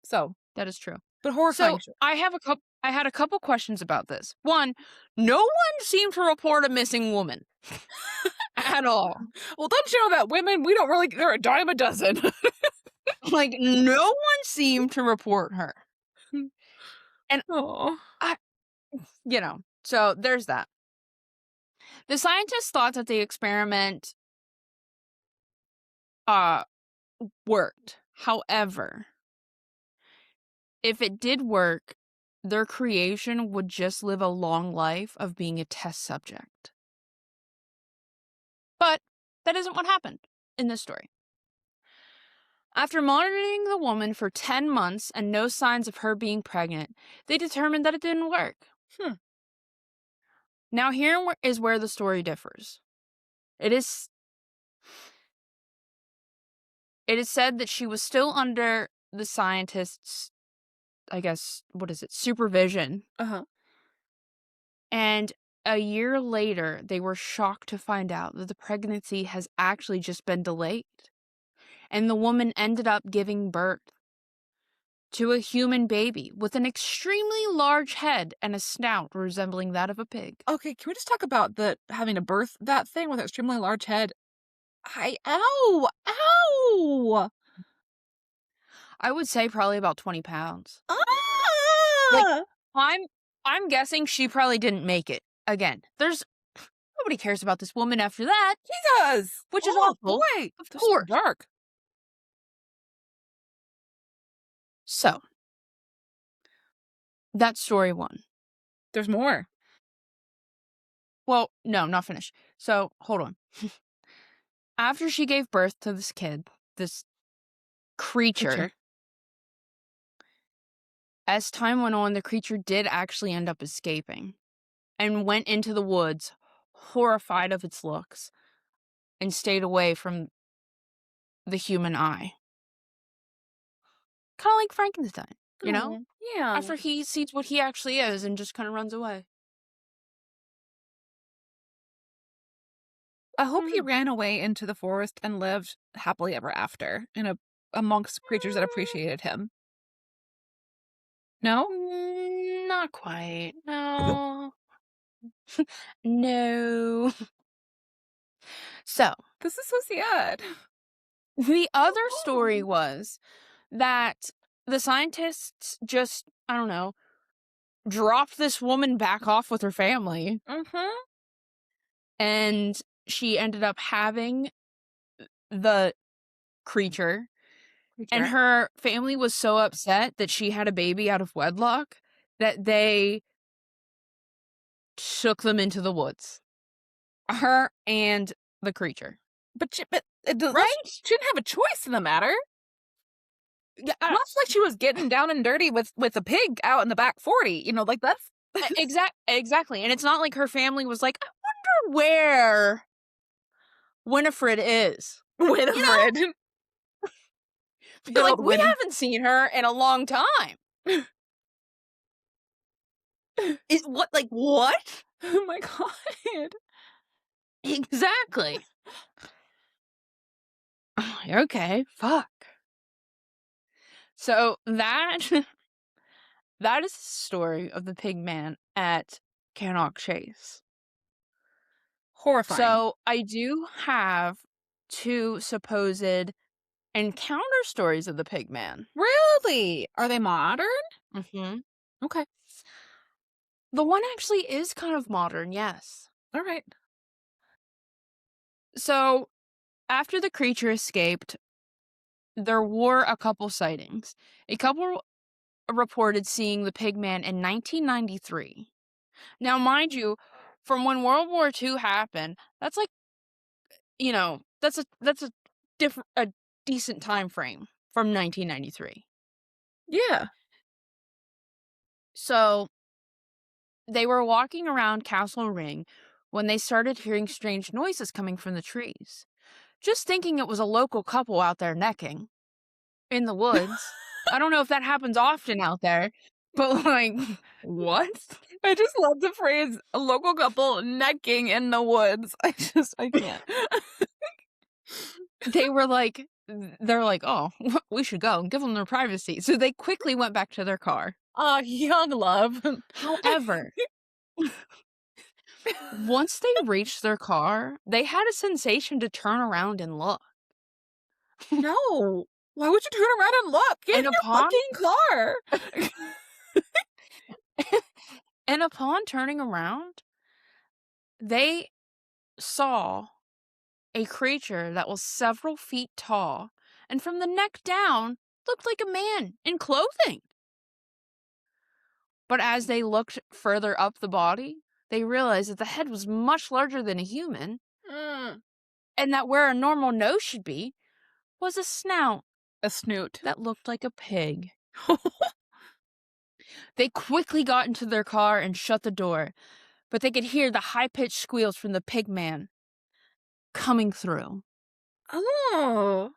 [SPEAKER 2] So,
[SPEAKER 1] that is true.
[SPEAKER 2] but horrifying
[SPEAKER 1] So,
[SPEAKER 2] shit.
[SPEAKER 1] I had a couple questions about this. One, no one seemed to report a missing woman at all.
[SPEAKER 2] Well, don't you know that women, we don't really they're a dime a dozen.
[SPEAKER 1] No one seemed to report her. And
[SPEAKER 2] Oh.
[SPEAKER 1] I so there's that. The scientists thought that the experiment uh worked. However, if it did work, their creation would just live a long life of being a test subject. But that isn't what happened in this story. After monitoring the woman for 10 months and no signs of her being pregnant, they determined that it didn't work.
[SPEAKER 2] Hmm.
[SPEAKER 1] Now, here is where the story differs. It is said that she was still under the scientists', I guess, supervision.
[SPEAKER 2] Uh-huh.
[SPEAKER 1] And a year later, they were shocked to find out that the pregnancy has actually just been delayed. And the woman ended up giving birth to a human baby with an extremely large head and a snout resembling that of a pig.
[SPEAKER 2] Okay, can we just talk about the having to birth that thing with an extremely large head? Ow! Ow!
[SPEAKER 1] I would say probably about 20 pounds. Like,
[SPEAKER 2] Ah!
[SPEAKER 1] I'm I'm guessing she probably didn't make it. Again, there's nobody cares about this woman after that,
[SPEAKER 2] He does!
[SPEAKER 1] which is
[SPEAKER 2] Oh,
[SPEAKER 1] awful.
[SPEAKER 2] boy!
[SPEAKER 1] Of
[SPEAKER 2] This is
[SPEAKER 1] course.
[SPEAKER 2] dark.
[SPEAKER 1] So, that's story one.
[SPEAKER 2] There's more.
[SPEAKER 1] Well, no, not finished. So, hold on. After she gave birth to this kid, this creature,
[SPEAKER 2] Picture.
[SPEAKER 1] as time went on, the creature did actually end up escaping and went into the woods horrified of its looks and stayed away from the human eye. Kinda like Frankenstein, you know?
[SPEAKER 2] Oh, yeah.
[SPEAKER 1] After he sees what he actually is and just kinda runs away.
[SPEAKER 2] I hope he
[SPEAKER 1] Mhm.
[SPEAKER 2] ran away into the forest and lived happily ever after amongst creatures that appreciated him. No?
[SPEAKER 1] Not quite. No. No. So,
[SPEAKER 2] This is so sad.
[SPEAKER 1] the other story was that the scientists just, I don't know, dropped this woman back off with her family,
[SPEAKER 2] Mhm.
[SPEAKER 1] and she ended up having the creature, and
[SPEAKER 2] Creature.
[SPEAKER 1] her family was so upset that she had a baby out of wedlock that they took them into the woods. Her and the creature.
[SPEAKER 2] But
[SPEAKER 1] Right?
[SPEAKER 2] she didn't have a choice in the matter.
[SPEAKER 1] Yeah,
[SPEAKER 2] Not like she was getting down and dirty with a pig out in the back 40, like, that's
[SPEAKER 1] exactly, and it's not like her family was like, "I wonder where Winifred is." You know?
[SPEAKER 2] Winifred.
[SPEAKER 1] Be
[SPEAKER 2] Good
[SPEAKER 1] like,
[SPEAKER 2] old
[SPEAKER 1] "We
[SPEAKER 2] Winnie.
[SPEAKER 1] haven't seen her in a long time." It what like, what?
[SPEAKER 2] Oh my god.
[SPEAKER 1] Exactly. Okay, fuck. So that that is the story of the pig man at Cannock Chase.
[SPEAKER 2] Horrifying.
[SPEAKER 1] So I do have 2 supposed encounter stories of the pig man.
[SPEAKER 2] Really? Are they modern?
[SPEAKER 1] Mhm.
[SPEAKER 2] Okay.
[SPEAKER 1] The one actually is kind of modern, yes.
[SPEAKER 2] Alright.
[SPEAKER 1] So, after the creature escaped, there were a couple sightings. A couple reported seeing the pig man in 1993. Now, mind you, from when World War II happened, that's like, that's a different a decent time frame from 1993.
[SPEAKER 2] Yeah.
[SPEAKER 1] So, they were walking around Castle Ring when they started hearing strange noises coming from the trees, just thinking it was a local couple out there necking in the woods. I don't know if that happens often out there, but, like, what?
[SPEAKER 2] I just love the phrase, "a local couple necking in the woods." I can't.
[SPEAKER 1] They were like they're like, "Oh, we should go and give them their privacy." So they quickly went back to their car.
[SPEAKER 2] Aw, young love.
[SPEAKER 1] However, once they reached their car, they had a sensation to turn around and look.
[SPEAKER 2] No. Why would you turn around and look? Get in
[SPEAKER 1] And
[SPEAKER 2] your
[SPEAKER 1] upon
[SPEAKER 2] fucking car.
[SPEAKER 1] and upon turning around, they saw a creature that was several feet tall, and from the neck down, looked like a man in clothing. But as they looked further up the body, they realized that the head was much larger than a human,
[SPEAKER 2] Mm.
[SPEAKER 1] and that where a normal nose should be was a snout
[SPEAKER 2] A snoot.
[SPEAKER 1] that looked like a pig. They quickly got into their car and shut the door, but they could hear the high-pitched squeals from the pig man coming through.
[SPEAKER 2] Oh,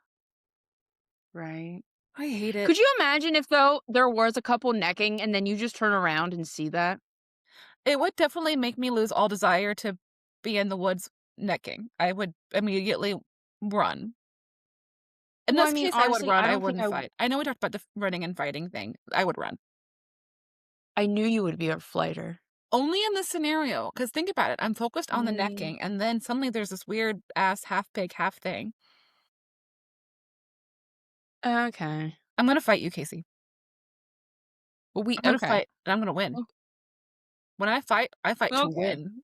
[SPEAKER 1] Right.
[SPEAKER 2] I hate it.
[SPEAKER 1] Could you imagine if, though, there was a couple necking and then you just turn around and see that?
[SPEAKER 2] It would definitely make me lose all desire to be in the woods necking. I would immediately run. In
[SPEAKER 1] Well,
[SPEAKER 2] this
[SPEAKER 1] I mean,
[SPEAKER 2] case, I would
[SPEAKER 1] honestly,
[SPEAKER 2] run,
[SPEAKER 1] I
[SPEAKER 2] I
[SPEAKER 1] don't think
[SPEAKER 2] wouldn't fight. I know we talked about the running and fighting thing. I would run.
[SPEAKER 1] I knew you would be a flighter.
[SPEAKER 2] Only in this scenario, because think about it, I'm focused on the
[SPEAKER 1] Mm,
[SPEAKER 2] necking, and then suddenly there's this weird ass half pig, half thing.
[SPEAKER 1] okay.
[SPEAKER 2] I'm gonna fight you, Casey.
[SPEAKER 1] Well,
[SPEAKER 2] I'm gonna
[SPEAKER 1] okay.
[SPEAKER 2] fight, and I'm gonna win. When I fight to
[SPEAKER 1] Okay.
[SPEAKER 2] win.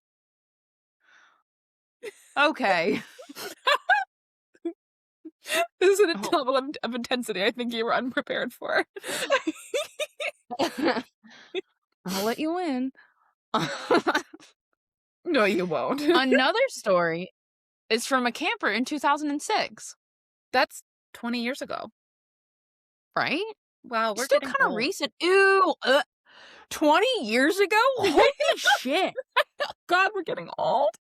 [SPEAKER 1] Okay.
[SPEAKER 2] This is a
[SPEAKER 1] Oh.
[SPEAKER 2] level of intensity I think you were unprepared for.
[SPEAKER 1] I'll let you win.
[SPEAKER 2] No, you won't.
[SPEAKER 1] Another story is from a camper in 2006,
[SPEAKER 2] That's 20 years ago.
[SPEAKER 1] right?
[SPEAKER 2] Wow, we're
[SPEAKER 1] Still
[SPEAKER 2] getting
[SPEAKER 1] kind of
[SPEAKER 2] old.
[SPEAKER 1] recent. Ew. 20 years ago? Holy shit.
[SPEAKER 2] God, we're getting old.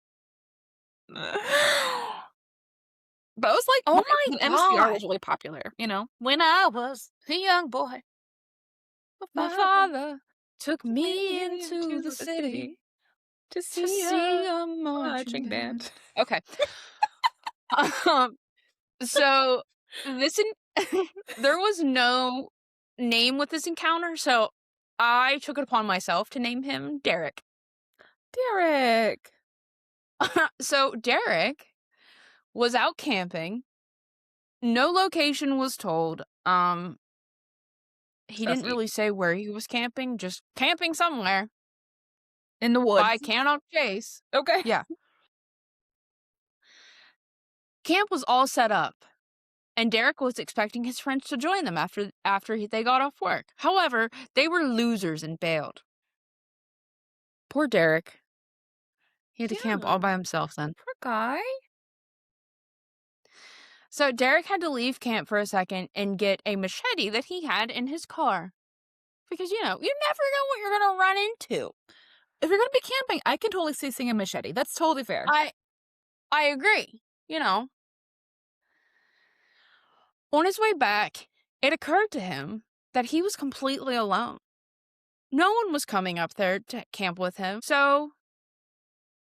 [SPEAKER 2] But it was like
[SPEAKER 1] Oh my
[SPEAKER 2] when MCR
[SPEAKER 1] god!
[SPEAKER 2] was really popular, you know? When I was a young boy, my
[SPEAKER 1] My
[SPEAKER 2] father
[SPEAKER 1] father took
[SPEAKER 2] took
[SPEAKER 1] me
[SPEAKER 2] me
[SPEAKER 1] into the
[SPEAKER 2] into the city
[SPEAKER 1] city
[SPEAKER 2] to
[SPEAKER 1] to
[SPEAKER 2] see
[SPEAKER 1] see
[SPEAKER 2] a
[SPEAKER 1] a marching
[SPEAKER 2] marching
[SPEAKER 1] band.
[SPEAKER 2] band.
[SPEAKER 1] Okay. Um, so this there was no name with this encounter, so I took it upon myself to name him Derek.
[SPEAKER 2] Derek!
[SPEAKER 1] So Derek was out camping. No location was told. He didn't
[SPEAKER 2] Sussy.
[SPEAKER 1] really say where he was camping, just camping somewhere
[SPEAKER 2] In the
[SPEAKER 1] by
[SPEAKER 2] woods.
[SPEAKER 1] Cannock Chase.
[SPEAKER 2] Okay.
[SPEAKER 1] Yeah. Camp was all set up, and Derek was expecting his friends to join them they got off work. However, they were losers and bailed. Poor Derek. He had to camp
[SPEAKER 2] Yeah,
[SPEAKER 1] all by himself then.
[SPEAKER 2] poor guy.
[SPEAKER 1] So Derek had to leave camp for a second and get a machete that he had in his car. Because, you never know what you're going to run into.
[SPEAKER 2] If you're gonna be camping, I can totally see seeing a machete. That's totally fair.
[SPEAKER 1] I I agree. On his way back, it occurred to him that he was completely alone. No one was coming up there to camp with him. So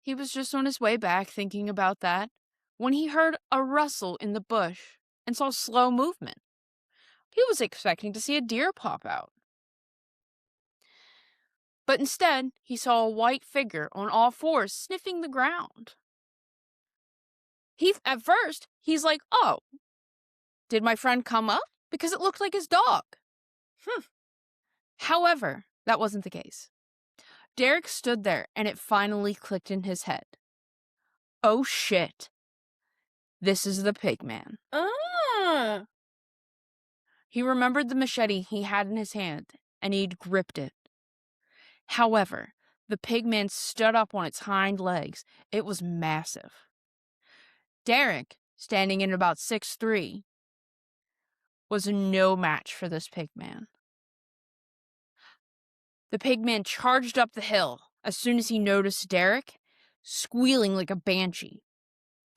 [SPEAKER 1] he was just on his way back thinking about that when he heard a rustle in the bush and saw slow movement. He was expecting to see a deer pop out. But instead, he saw a white figure on all fours sniffing the ground. At first, he's like, oh, did my friend come up? Because it looked like his dog. However, that wasn't the case. Derek stood there and it finally clicked in his head. Oh shit. This is the Pigman.
[SPEAKER 2] Ah!
[SPEAKER 1] He remembered the machete he had in his hand and he'd gripped it. However, the Pigman stood up on its hind legs. It was massive. Derek, standing in about 6'3", was no match for this Pigman. The Pigman charged up the hill as soon as he noticed Derek, squealing like a banshee.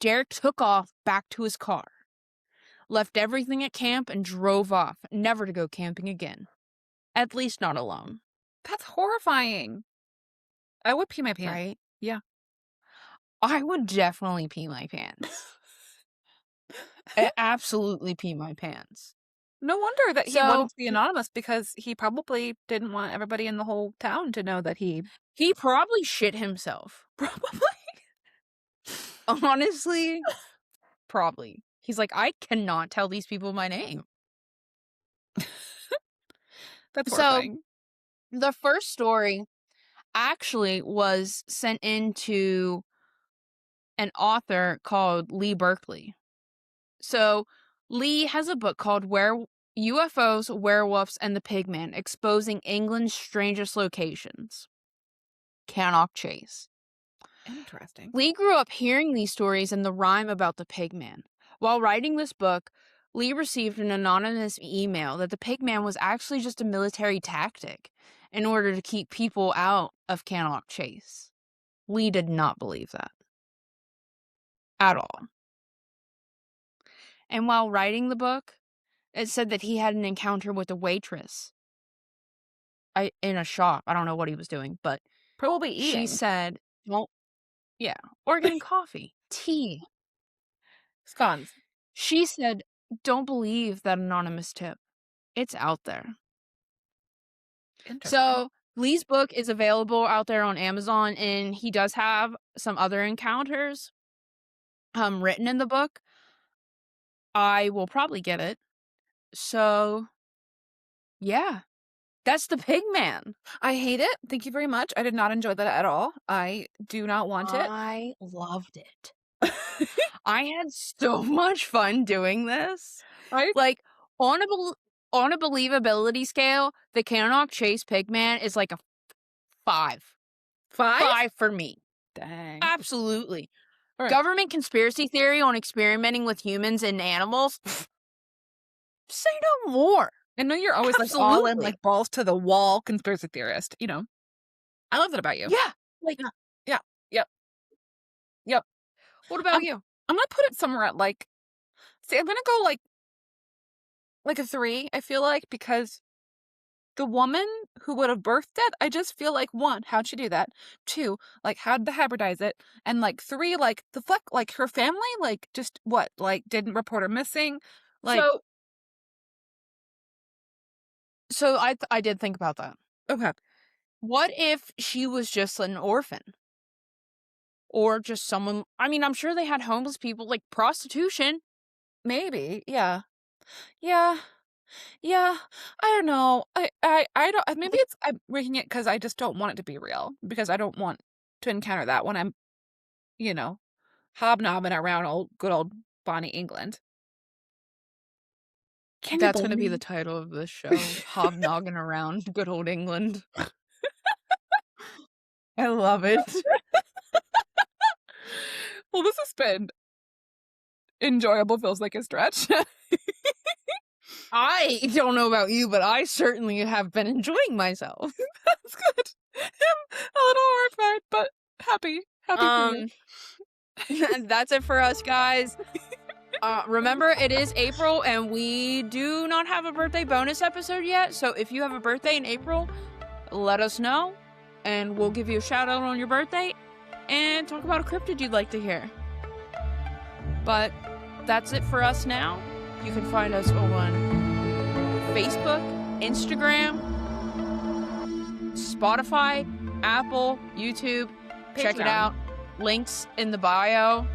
[SPEAKER 1] Derek took off back to his car, left everything at camp, and drove off, never to go camping again. At least not alone,
[SPEAKER 2] That's horrifying. I would pee my pants.
[SPEAKER 1] right?
[SPEAKER 2] Yeah.
[SPEAKER 1] I would definitely pee my pants. Absolutely pee my pants.
[SPEAKER 2] No wonder that he
[SPEAKER 1] So
[SPEAKER 2] wanted to be anonymous because he probably didn't want everybody in the whole town to know that he
[SPEAKER 1] he probably shit himself.
[SPEAKER 2] probably.
[SPEAKER 1] Honestly, probably. He's like, I cannot tell these people my name.
[SPEAKER 2] That's
[SPEAKER 1] So
[SPEAKER 2] horrifying.
[SPEAKER 1] the first story actually was sent in to an author called Lee Berkeley. So Lee has a book called UFOs, Werewolves, and the Pigman, Exposing England's Strangest Locations. Cannock Chase.
[SPEAKER 2] Interesting.
[SPEAKER 1] Lee grew up hearing these stories and the rhyme about the Pigman. While writing this book, Lee received an anonymous email that the Pigman was actually just a military tactic in order to keep people out of Cannock Chase. Lee did not believe that. At all. And while writing the book, it said that he had an encounter with a waitress in a shop. I don't know what he was doing, but
[SPEAKER 2] Probably
[SPEAKER 1] she
[SPEAKER 2] eating.
[SPEAKER 1] said, "Don't, yeah, or getting coffee, tea."
[SPEAKER 2] Scones.
[SPEAKER 1] She said, "Don't believe that anonymous tip. It's out there."
[SPEAKER 2] Interesting.
[SPEAKER 1] So Lee's book is available out there on Amazon, and he does have some other encounters written in the book. I will probably get it. So, yeah, that's the Pigman.
[SPEAKER 2] I hate it. Thank you very much. I did not enjoy that at all. I do not want it.
[SPEAKER 1] I loved it. I had so much fun doing this.
[SPEAKER 2] I
[SPEAKER 1] Like, on a believability scale, the Cannock Chase Pigman is like a 5.
[SPEAKER 2] 5?
[SPEAKER 1] 5 for me.
[SPEAKER 2] Dang.
[SPEAKER 1] Absolutely.
[SPEAKER 2] All right.
[SPEAKER 1] Government conspiracy theory on experimenting with humans and animals? Say no more.
[SPEAKER 2] I know you're always like all in
[SPEAKER 1] Absolutely.
[SPEAKER 2] like balls to the wall conspiracy theorist, you know. I love that about you.
[SPEAKER 1] Yeah. Like,
[SPEAKER 2] Yeah. Yeah. Yep. Yep.
[SPEAKER 1] What about
[SPEAKER 2] I'm
[SPEAKER 1] you?
[SPEAKER 2] I'm gonna put it somewhere at, like, see, I'm gonna go, like a 3, I feel like, because the woman who would have birthed it, I just feel like, 1, how'd she do that? 2, like, how'd they hybridize it? And, like, 3, like, the fuck, like, her family, like, just what? Like, didn't report her missing? Like,
[SPEAKER 1] So I did think about that.
[SPEAKER 2] okay,
[SPEAKER 1] What if she was just an orphan? Or just someone I mean, I'm sure they had homeless people, like prostitution.
[SPEAKER 2] maybe, yeah. Yeah, yeah, I don't know. I don't maybe
[SPEAKER 1] Like,
[SPEAKER 2] it's I'm making it because I just don't want it to be real, because I don't want to encounter that when I'm, you know, hobnobbing around good old Bonnie England. Can you
[SPEAKER 1] that's gonna be the
[SPEAKER 2] believe
[SPEAKER 1] title of this show, Hobnogging Around Good Old England. I love it.
[SPEAKER 2] Well, this has been enjoyable, feels like a stretch.
[SPEAKER 1] I don't know about you, but I certainly have been enjoying myself.
[SPEAKER 2] That's good. I'm a little horrified, but happy. Happy for you.
[SPEAKER 1] Um, that's it for us, guys. Remember, it is April, and we do not have a birthday bonus episode yet. So if you have a birthday in April, let us know, and we'll give you a shout out on your birthday and talk about a cryptid you'd like to hear. But that's it for us now. You can find us on Facebook, Instagram, Spotify, Apple, YouTube. Check it
[SPEAKER 2] Patreon.
[SPEAKER 1] out. Links in the bio.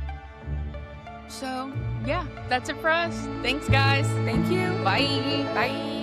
[SPEAKER 1] So, yeah, that's it for us. Thanks, guys.
[SPEAKER 2] Thank you.
[SPEAKER 1] Bye.
[SPEAKER 2] Bye.